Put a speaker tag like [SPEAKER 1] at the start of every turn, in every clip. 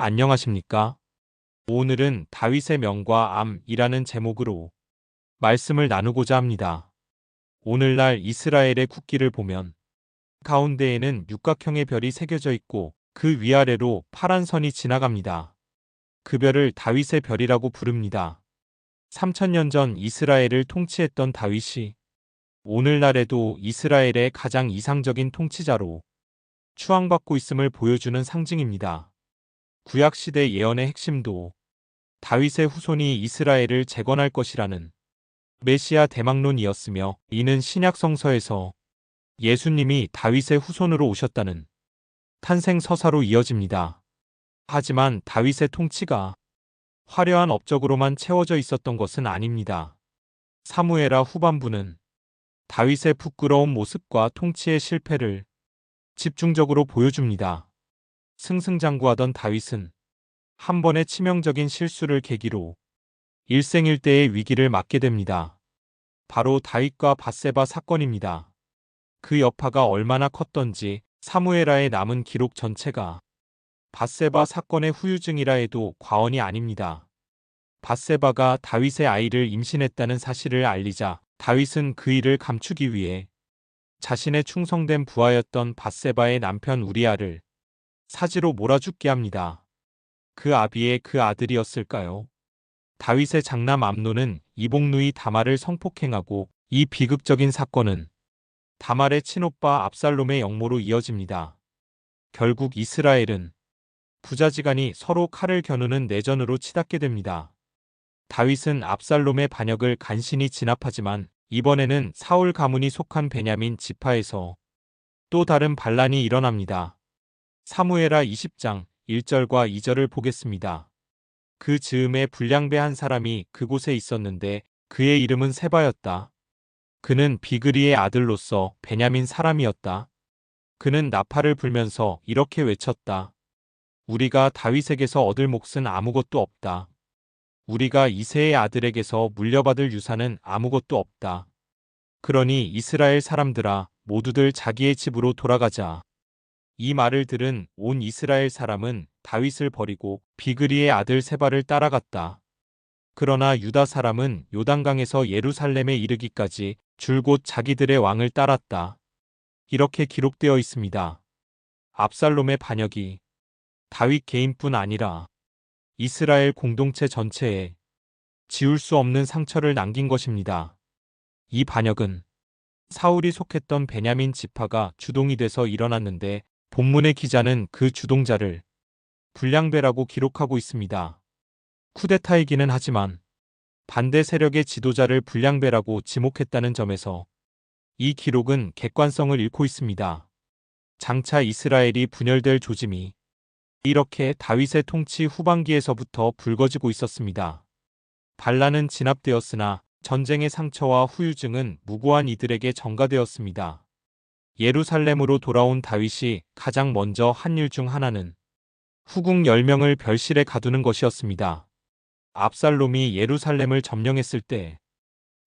[SPEAKER 1] 안녕하십니까? 오늘은 다윗의 명과 암이라는 제목으로 말씀을 나누고자 합니다. 오늘날 이스라엘의 국기를 보면 가운데에는 육각형의 별이 새겨져 있고 그 위아래로 파란 선이 지나갑니다. 그 별을 다윗의 별이라고 부릅니다. 3000년 전 이스라엘을 통치했던 다윗이 오늘날에도 이스라엘의 가장 이상적인 통치자로 추앙받고 있음을 보여주는 상징입니다. 구약시대 예언의 핵심도 다윗의 후손이 이스라엘을 재건할 것이라는 메시아 대망론이었으며, 이는 신약 성서에서 예수님이 다윗의 후손으로 오셨다는 탄생 서사로 이어집니다. 하지만 다윗의 통치가 화려한 업적으로만 채워져 있었던 것은 아닙니다. 사무엘하 후반부는 다윗의 부끄러운 모습과 통치의 실패를 집중적으로 보여줍니다. 승승장구하던 다윗은 한 번의 치명적인 실수를 계기로 일생일대의 위기를 맞게 됩니다. 바로 다윗과 밧세바 사건입니다. 그 여파가 얼마나 컸던지 사무엘하에 남은 기록 전체가 밧세바 사건의 후유증이라 해도 과언이 아닙니다. 밧세바가 다윗의 아이를 임신했다는 사실을 알리자 다윗은 그 일을 감추기 위해 자신의 충성된 부하였던 밧세바의 남편 우리아를 사지로 몰아 죽게 합니다. 그 아비의 그 아들이었을까요? 다윗의 장남 암논은 이복누이 다말을 성폭행하고, 이 비극적인 사건은 다말의 친오빠 압살롬의 역모로 이어집니다. 결국 이스라엘은 부자지간이 서로 칼을 겨누는 내전으로 치닫게 됩니다. 다윗은 압살롬의 반역을 간신히 진압하지만 이번에는 사울 가문이 속한 베냐민 지파에서 또 다른 반란이 일어납니다. 사무엘하 20장 1절과 2절을 보겠습니다. 그 즈음에 불량배 한 사람이 그곳에 있었는데 그의 이름은 세바였다. 그는 비그리의 아들로서 베냐민 사람이었다. 그는 나팔을 불면서 이렇게 외쳤다. 우리가 다윗에게서 얻을 몫은 아무것도 없다. 우리가 이새의 아들에게서 물려받을 유산은 아무것도 없다. 그러니 이스라엘 사람들아, 모두들 자기의 집으로 돌아가자. 이 말을 들은 온 이스라엘 사람은 다윗을 버리고 비그리의 아들 세바를 따라갔다. 그러나 유다 사람은 요단강에서 예루살렘에 이르기까지 줄곧 자기들의 왕을 따랐다. 이렇게 기록되어 있습니다. 압살롬의 반역이 다윗 개인뿐 아니라 이스라엘 공동체 전체에 지울 수 없는 상처를 남긴 것입니다. 이 반역은 사울이 속했던 베냐민 지파가 주동이 돼서 일어났는데, 본문의 기자는 그 주동자를 불량배라고 기록하고 있습니다. 쿠데타이기는 하지만 반대 세력의 지도자를 불량배라고 지목했다는 점에서 이 기록은 객관성을 잃고 있습니다. 장차 이스라엘이 분열될 조짐이 이렇게 다윗의 통치 후반기에서부터 불거지고 있었습니다. 반란은 진압되었으나 전쟁의 상처와 후유증은 무고한 이들에게 전가되었습니다. 예루살렘으로 돌아온 다윗이 가장 먼저 한 일 중 하나는 후궁 10명을 별실에 가두는 것이었습니다. 압살롬이 예루살렘을 점령했을 때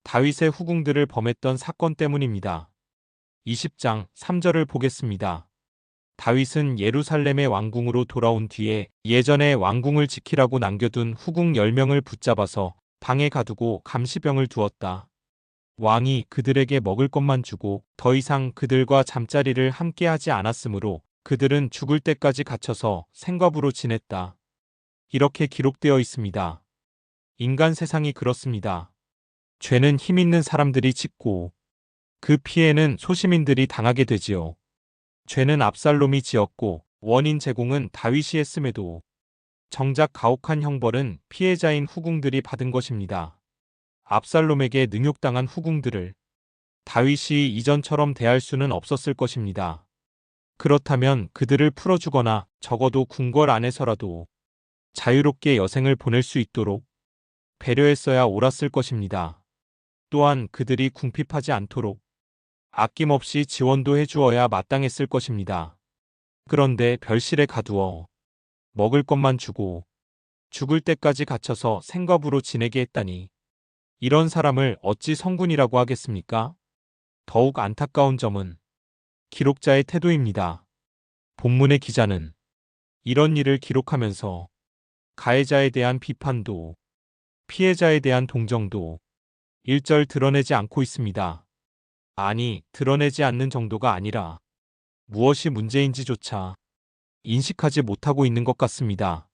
[SPEAKER 1] 다윗의 후궁들을 범했던 사건 때문입니다. 20장 3절을 보겠습니다. 다윗은 예루살렘의 왕궁으로 돌아온 뒤에 예전에 왕궁을 지키라고 남겨둔 후궁 10명을 붙잡아서 방에 가두고 감시병을 두었다. 왕이 그들에게 먹을 것만 주고 더 이상 그들과 잠자리를 함께 하지 않았으므로 그들은 죽을 때까지 갇혀서 생과부로 지냈다. 이렇게 기록되어 있습니다. 인간 세상이 그렇습니다. 죄는 힘 있는 사람들이 짓고 그 피해는 소시민들이 당하게 되지요. 죄는 압살롬이 지었고 원인 제공은 다윗이 했음에도 정작 가혹한 형벌은 피해자인 후궁들이 받은 것입니다. 압살롬에게 능욕당한 후궁들을 다윗이 이전처럼 대할 수는 없었을 것입니다. 그렇다면 그들을 풀어주거나 적어도 궁궐 안에서라도 자유롭게 여생을 보낼 수 있도록 배려했어야 옳았을 것입니다. 또한 그들이 궁핍하지 않도록 아낌없이 지원도 해주어야 마땅했을 것입니다. 그런데 별실에 가두어 먹을 것만 주고 죽을 때까지 갇혀서 생과부로 지내게 했다니, 이런 사람을 어찌 성군이라고 하겠습니까? 더욱 안타까운 점은 기록자의 태도입니다. 본문의 기자는 이런 일을 기록하면서 가해자에 대한 비판도 피해자에 대한 동정도 일절 드러내지 않고 있습니다. 아니, 드러내지 않는 정도가 아니라 무엇이 문제인지조차 인식하지 못하고 있는 것 같습니다.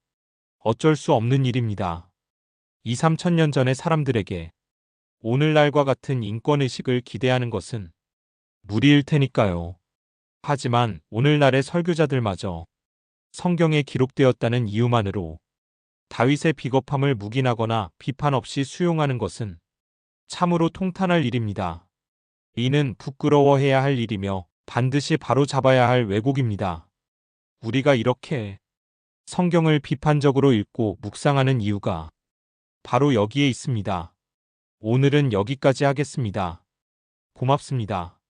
[SPEAKER 1] 어쩔 수 없는 일입니다. 2, 3천 년 전의 사람들에게 오늘날과 같은 인권의식을 기대하는 것은 무리일 테니까요. 하지만 오늘날의 설교자들마저 성경에 기록되었다는 이유만으로 다윗의 비겁함을 묵인하거나 비판 없이 수용하는 것은 참으로 통탄할 일입니다. 이는 부끄러워해야 할 일이며 반드시 바로잡아야 할 왜곡입니다. 우리가 이렇게 성경을 비판적으로 읽고 묵상하는 이유가 바로 여기에 있습니다. 오늘은 여기까지 하겠습니다. 고맙습니다.